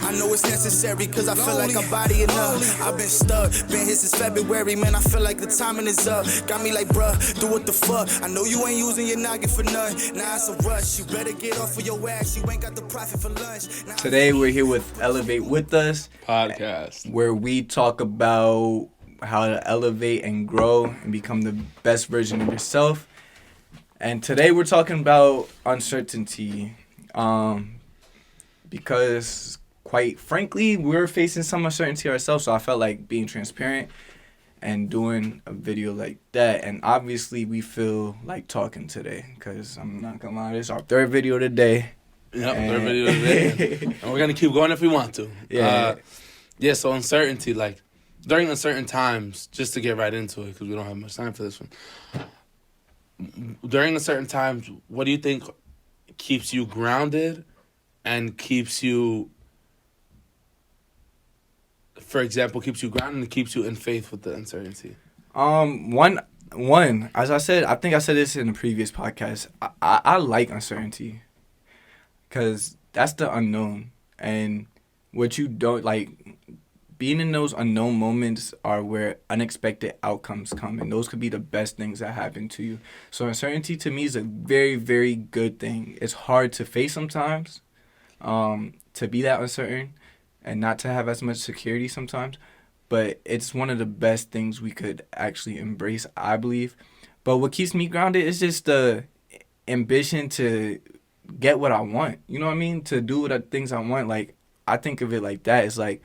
I know it's necessary, cause I feel like I'm body enough. I've been stuck, been here since February, man, I feel like the timing is up. Got me like, bruh, do what the fuck. I know you ain't using your noggin for nothing. Now it's a rush, you better get off of your ass. You ain't got the profit for lunch. Today we're here with Elevate With Us podcast, where we talk about how to elevate and grow and become the best version of yourself. And today we're talking about uncertainty, because quite frankly, we're facing some uncertainty ourselves. So I felt like being transparent and doing a video like that. And obviously we feel like talking today because I'm not gonna lie, this is our third video today. Yep, third video today. And we're gonna keep going if we want to. Yeah. So uncertainty, like during uncertain times, just to get right into it because we don't have much time for this one. During uncertain times, what do you think keeps you grounded and keeps you, for example, keeps you grounded and keeps you in faith with the uncertainty? One, as I said, I think I said this in the previous podcast. I like uncertainty because that's the unknown, and what you don't like. Being in those unknown moments are where unexpected outcomes come, and those could be the best things that happen to you. So uncertainty to me is a very, very good thing. It's hard to face sometimes, to be that uncertain and not to have as much security sometimes, but it's one of the best things we could actually embrace, I believe. But what keeps me grounded is just the ambition to get what I want. You know what I mean? To do the things I want. Like, I think of it like that. It's like,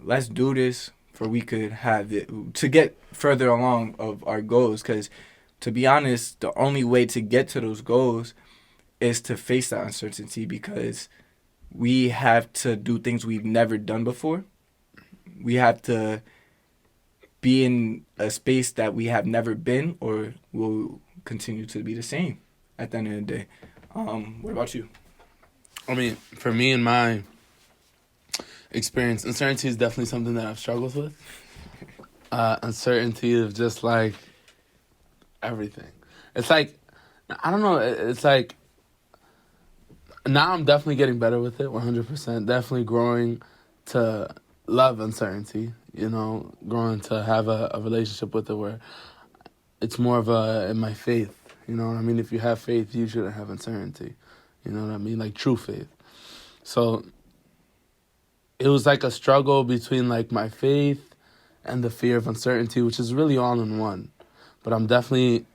let's do this for we could have it to get further along of our goals. Because to be honest, the only way to get to those goals is to face that uncertainty, because we have to do things we've never done before. We have to be in a space that we have never been, or will continue to be the same at the end of the day. What about you? I mean, for me and my experience, uncertainty is definitely something that I've struggled with. Uncertainty of just like everything. It's like, I don't know, it's like, now I'm definitely getting better with it, 100%. Definitely growing to love uncertainty, you know, growing to have a relationship with it where it's more of in my faith, you know what I mean? If you have faith, you shouldn't have uncertainty, you know what I mean? Like true faith. So it was like a struggle between like my faith and the fear of uncertainty, which is really all in one. But I'm definitely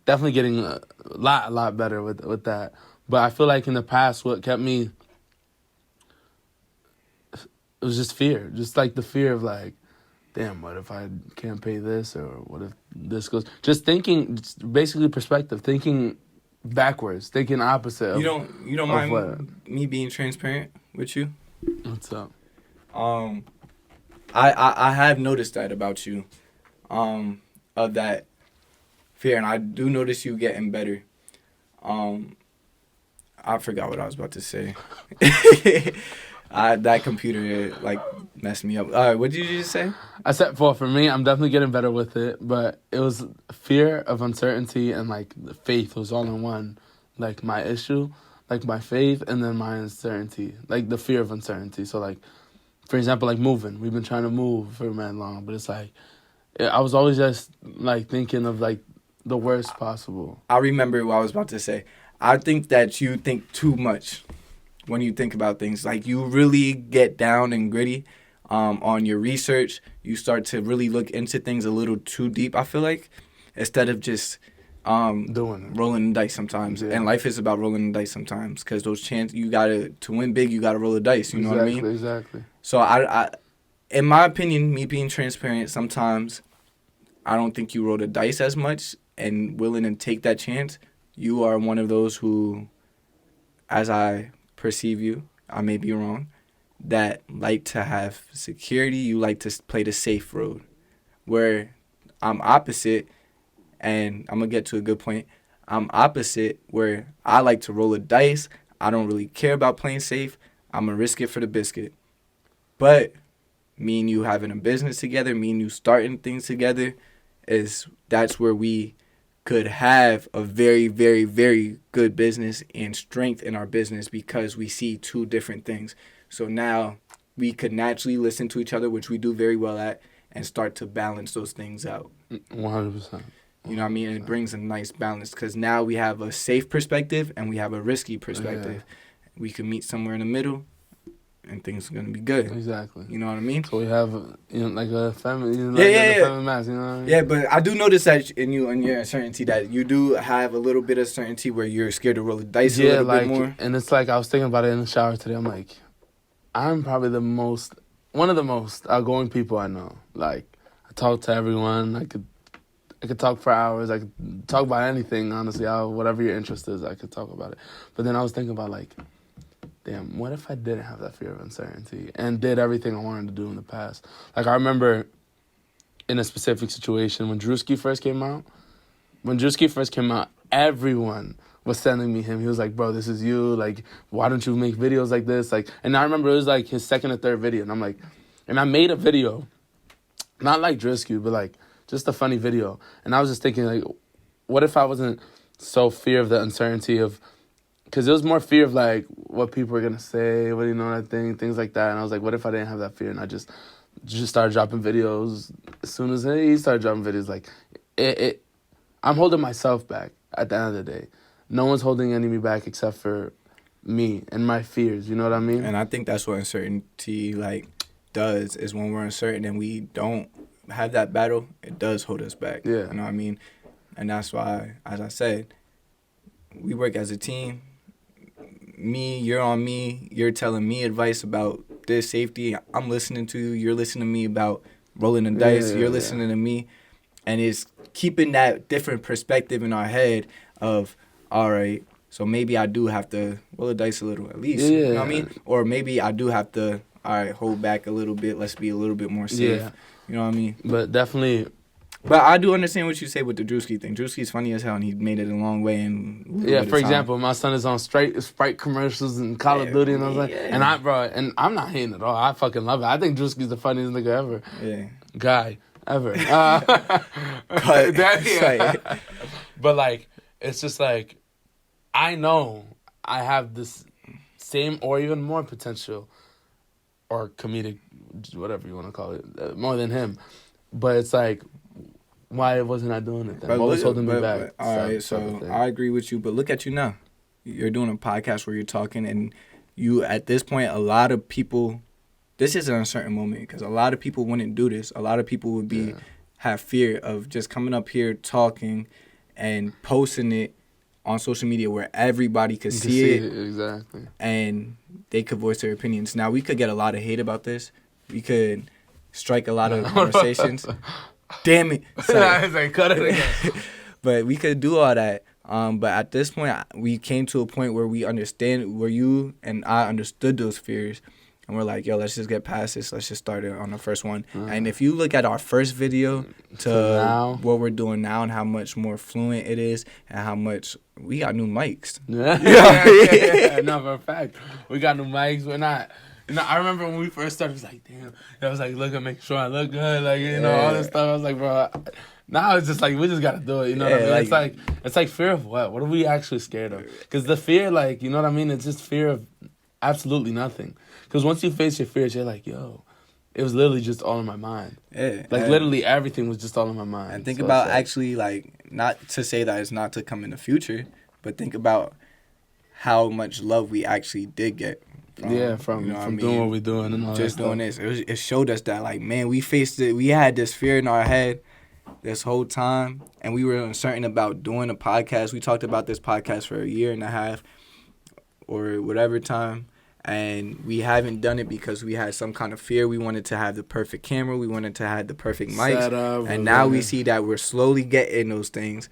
getting a lot better with that. But I feel like in the past, what kept me, it was just fear. Just like the fear of like, damn, what if I can't pay this? Or what if this goes? Just thinking, basically perspective, thinking backwards, thinking opposite. You don't mind me being transparent with you? What's up? I have noticed that about you, of that fear, and I do notice you getting better. I forgot what I was about to say. That computer like messed me up. What did you just say? I said, for me, I'm definitely getting better with it, but it was fear of uncertainty and like the faith was all in one. Like my issue, like my faith, and then my uncertainty, like the fear of uncertainty. So like, for example, like moving. We've been trying to move for a man long, but it's like, I was always just like thinking of like the worst possible. I remember what I was about to say. I think that you think too much when you think about things. Like, you really get down and gritty on your research. You start to really look into things a little too deep, I feel like, instead of just rolling the dice sometimes. Yeah. And life is about rolling the dice sometimes, because those chances, to win big, you got to roll the dice. You know what I mean? Exactly. So I, in my opinion, me being transparent, sometimes I don't think you roll the dice as much and willing to take that chance. You are one of those who, as I perceive you, I may be wrong, that like to have security. You like to play the safe road, where I'm opposite, and I'm going to get to a good point. I'm opposite, where I like to roll the dice. I don't really care about playing safe. I'm going to risk it for the biscuit. But me and you having a business together, me and you starting things together, that's where we could have a very, very, very good business and strength in our business because we see two different things. So now we could naturally listen to each other, which we do very well at, and start to balance those things out. 100%. You know what I mean? And it brings a nice balance because now we have a safe perspective and we have a risky perspective. We can meet somewhere in the middle and things are going to be good. Exactly. You know what I mean? So we have, like a family, family mass, you know what I mean? Yeah, but I do notice that in you and your uncertainty that you do have a little bit of certainty where you're scared to roll the dice a little bit more. And it's like I was thinking about it in the shower today. I'm like, I'm probably one of the most outgoing people I know. Like, I talk to everyone. I could talk for hours. I could talk about anything, honestly. Whatever your interest is, I could talk about it. But then I was thinking about, like, damn, what if I didn't have that fear of uncertainty and did everything I wanted to do in the past? Like, I remember in a specific situation when Drewski first came out. When Drewski first came out, everyone was sending me him. He was like, bro, this is you. Like, why don't you make videos like this? Like, and I remember it was, like, his second or third video. And I'm like, and I made a video, not like Drewski, but, like, just a funny video. And I was just thinking, like, what if I wasn't so fear of the uncertainty of, because it was more fear of, like, what people are going to say, what do you know what I think, things like that. And I was like, what if I didn't have that fear? And I just started dropping videos. As soon as he started dropping videos, like, I'm holding myself back at the end of the day. No one's holding any of me back except for me and my fears. You know what I mean? And I think that's what uncertainty, like, does, is when we're uncertain and we don't have that battle, it does hold us back. Yeah. You know what I mean? And that's why, as I said, we work as a team. Me, you're on me. You're telling me advice about this safety. I'm listening to you. You're listening to me about rolling the dice. You're listening to me. And it's keeping that different perspective in our head of, all right, so maybe I do have to roll the dice a little at least. You know what I mean? Or maybe I do have to, all right, hold back a little bit. Let's be a little bit more safe. Yeah. You know what I mean? But definitely. But I do understand what you say with the Drewski thing. Drewski's funny as hell, and he made it a long way. And yeah, for example, my son is on Sprite commercials and Call of Duty, and I was like, and I'm not hating at all. I fucking love it. I think Drewski's the funniest nigga ever. Yeah. Guy ever. But like, it's just like, I know I have this same or even more potential, or comedic, whatever you want to call it, more than him. But it's like, why wasn't I doing it then? What was holding me back? All right, so I agree with you, but look at you now. You're doing a podcast where you're talking, and you, at this point, a lot of people, this is an uncertain moment because a lot of people wouldn't do this. A lot of people would have fear of just coming up here, talking, and posting it on social media where everybody could see it. Exactly. And they could voice their opinions. Now, we could get a lot of hate about this. We could strike a lot of conversations. Damn it. I was like, cut it again. But we could do all that. But at this point, we came to a point where we understand, where you and I understood those fears. And we're like, yo, let's just get past this. Let's just start it on the first one. And if you look at our first video to what we're doing now and how much more fluent it is and how much we got new mics. Yeah. No, for a fact. We got new mics. We're not. You know, I remember when we first started, it was like, damn. I was like, look, make sure I look good. Like, you know, all this stuff. I was like, bro. Now it's just like, we just got to do it. You know what I mean? It's like fear of what? What are we actually scared of? Because the fear, like, you know what I mean? It's just fear of absolutely nothing. Because once you face your fears, you're like, yo, it was literally just all in my mind. Yeah. Like, literally everything was just all in my mind. And think about actually, like, not to say that it's not to come in the future, but think about how much love we actually did get. From doing what we're doing and all just that doing this. It showed us that, like, man, we faced it. We had this fear in our head this whole time, and we were uncertain about doing a podcast. We talked about this podcast for a year and a half or whatever time, and we haven't done it because we had some kind of fear. We wanted to have the perfect camera. We wanted to have the perfect mics. And now we see that we're slowly getting those things.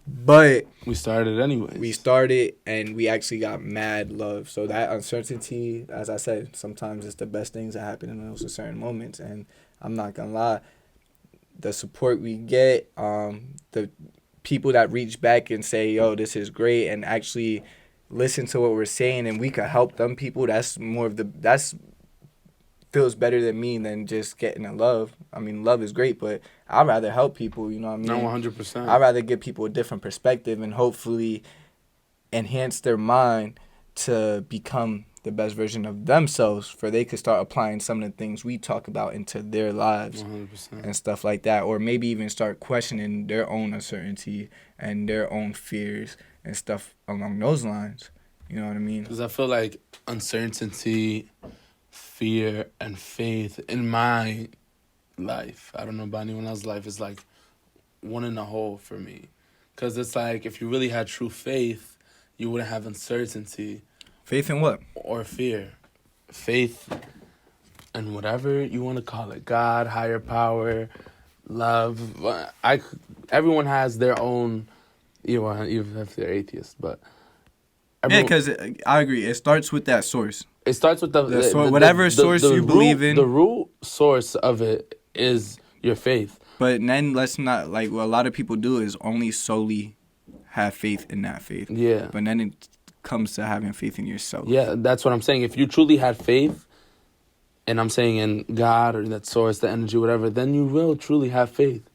But we started anyways. We started, and we actually got mad love. So that uncertainty, as I said, sometimes it's the best things that happen in those certain moments. And I'm not going to lie, the support we get, the people that reach back and say, yo, this is great, and actually listen to what we're saying, and we could help them people, that's more of the, that's feels better than me than just getting a love. I mean, love is great, but I'd rather help people, you know what I mean? No, 100%. I'd rather give people a different perspective and hopefully enhance their mind to become the best version of themselves, for they could start applying some of the things we talk about into their lives 100%. and stuff like that, or maybe even start questioning their own uncertainty and their own fears and stuff along those lines. You know what I mean? Because I feel like uncertainty, fear, and faith in my life, I don't know about anyone else's life, is like one in a whole for me. Because it's like if you really had true faith, you wouldn't have uncertainty. Faith in what? Or fear. Faith in whatever you want to call it. God, higher power, love. Everyone has their own, even if they're atheists, but... Yeah, because I agree. It starts with that source. It starts with whatever source you believe in. The root source of it is your faith. But then let's not, like, what a lot of people do is only solely have faith in that faith. Yeah. But then it comes to having faith in yourself. Yeah, that's what I'm saying. If you truly had faith, and I'm saying in God or that source, the energy, whatever, then you will truly have faith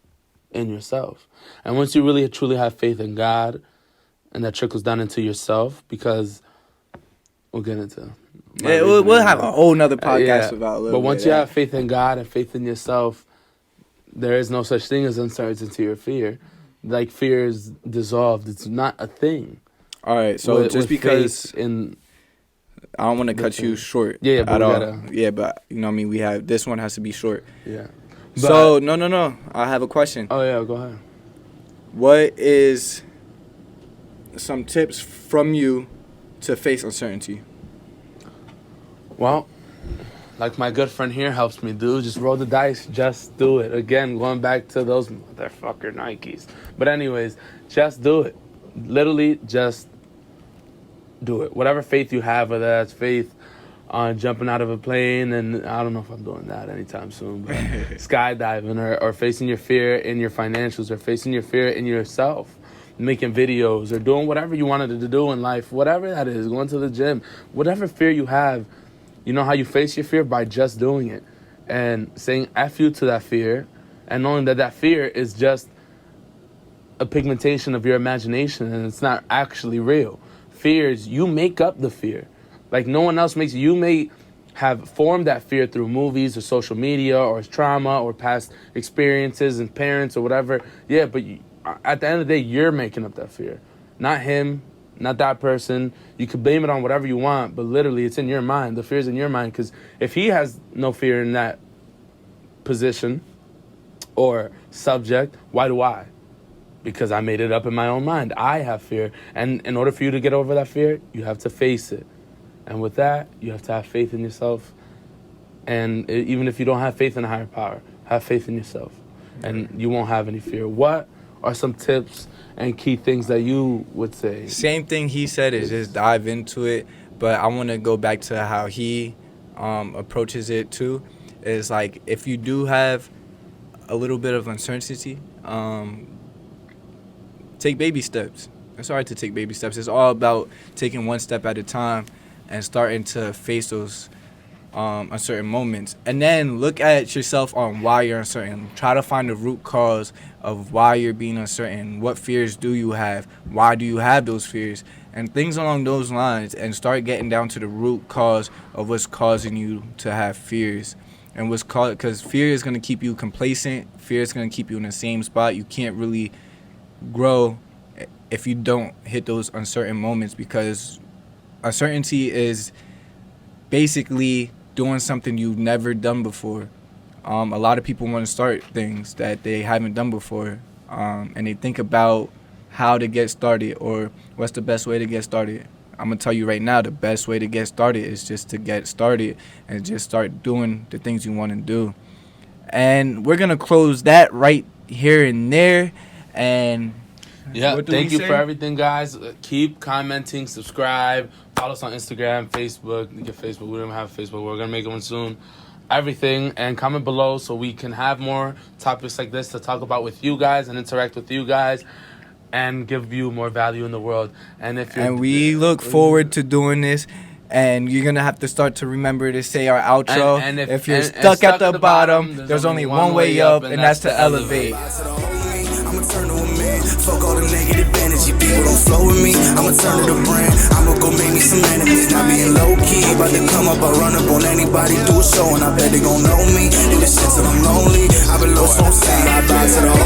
in yourself. And once you really truly have faith in God, and that trickles down into yourself, because we'll get into... Yeah, we'll have a whole nother podcast about a little But once bit you of have faith in God and faith in yourself, there is no such thing as uncertainty or fear. Like, fear is dissolved. It's not a thing. All right, so just because I don't want to cut you short but at all. Yeah, but you know what I mean? We have, this one has to be short. Yeah. So, no. I have a question. Oh, yeah, go ahead. What is some tips from you to face uncertainty? Well, like my good friend here helps me do, just roll the dice, just do it. Again, going back to those motherfucker Nikes. But anyways, just do it. Literally, just do it. Whatever faith you have, whether that's faith on jumping out of a plane, and I don't know if I'm doing that anytime soon, but skydiving, or facing your fear in your financials, or facing your fear in yourself, making videos, or doing whatever you wanted to do in life, whatever that is, going to the gym, whatever fear you have, you know how you face your fear? By just doing it and saying F you to that fear, and knowing that that fear is just a pigmentation of your imagination and it's not actually real. Fears, you make up the fear. Like no one else makes you. You may have formed that fear through movies or social media or trauma or past experiences and parents or whatever. Yeah, but at the end of the day, you're making up that fear. Not him, not that person. You could blame it on whatever you want, but literally it's in your mind. The fear's in your mind, because if he has no fear in that position or subject, why do I? Because I made it up in my own mind. I have fear. And in order for you to get over that fear, you have to face it. And with that, you have to have faith in yourself. And even if you don't have faith in a higher power, have faith in yourself. And you won't have any fear. What are some tips and key things that you would say? Same thing he said, is just dive into it. But I want to go back to how he approaches it too. Is like, if you do have a little bit of uncertainty, take baby steps. It's all right to take baby steps. It's all about taking one step at a time and starting to face those uncertain moments. And then look at yourself on why you're uncertain. Try to find the root cause of why you're being uncertain. What fears do you have? Why do you have those fears? And things along those lines, and start getting down to the root cause of what's causing you to have fears. And what's caused, because fear is going to keep you complacent. Fear is going to keep you in the same spot. You can't really grow if you don't hit those uncertain moments, because uncertainty is basically doing something you've never done before. A lot of people want to start things that they haven't done before, and they think about how to get started or what's the best way to get started. I'm going to tell you right now, the best way to get started is just to get started and just start doing the things you want to do. And we're going to close that right here and there. And yeah, thank you for everything, guys. Keep commenting, subscribe, follow us on Instagram, Facebook. You get Facebook. We don't have Facebook. We're going to make one soon. Everything, and comment below so we can have more topics like this to talk about with you guys and interact with you guys and give you more value in the world. And we look forward to doing this. And you're gonna have to start to remember to say our outro. And if you're and stuck at the bottom, there's only one way up, and that's to elevate. I'ma turn to a man. Fuck all the negative energy. People don't flow with me. I'ma turn to the brand. I'ma go make me some enemies. Not being low key. About to come up, I run up on anybody. Do a show and I bet they gon' know me. In the shit till I'm lonely. I've been low, so sad. I bye to the